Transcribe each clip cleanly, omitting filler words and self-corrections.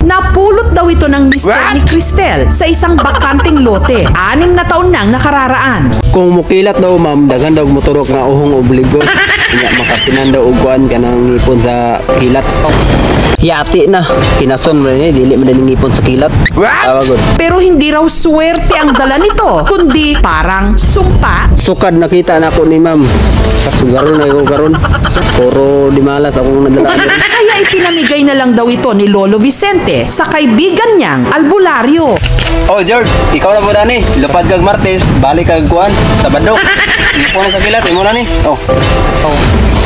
Napulot daw ito ng mister ni Cristel sa isang bakanting lote. 6 na taon nang nakararaan. Kung mukilat daw ma'am, daghan daw motorok nga uhong obligos. Nga makatinan daw uguan ka ng ngipon sa kilat. Yati na. Kinason mo rin dili man din ngipon sa kilat. Tawagod. Pero hindi raw swerte ang dala nito, kundi parang sumpa. Sukad nakita na ako ni ma'am. Kasugaron na ko karon. Puro dimalas akong nadala. Kaya ipinamigay na lang daw ito ni Lolo Vicente sa kaibigan niyang albularyo. Oh George, ikaw na po na ni. Lapad kag Martes, balik kag kuan sa Badok. Ngipon sa kilat, imo na ni. Oh.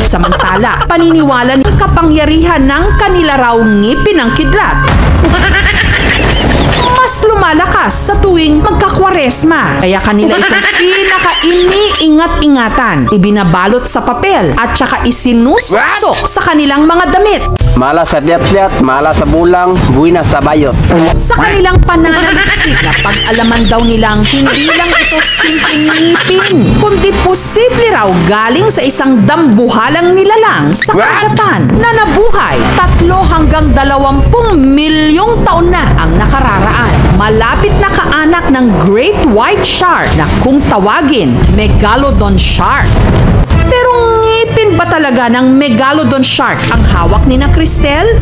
Samantala, paniniwala ng kapangyarihan ng kanila raw ngipin ng kidlat. Mas lumalakas sa tuwing magkakwaresma. Kaya kanila itong pinaka-iniingat-ingatan. Ibinabalot sa papel at saka isinusok sa kanilang mga damit. Mala sa diat-diat, mala sa bulang, buwina sa bayot. Sa kanilang pananaliksik na pag-alaman daw nilang hindi lang ito simpleng ngipin, kundi posible raw galing sa isang dambuhalang nilalang sa karagatan na nabuhay 3 hanggang 20 milyong taon na ang nakararaan. Malapit na kaanak ng Great White Shark na kung tawagin Megalodon Shark. Pero ngipin ba talaga ng Megalodon Shark ang hawak ni na Cristel?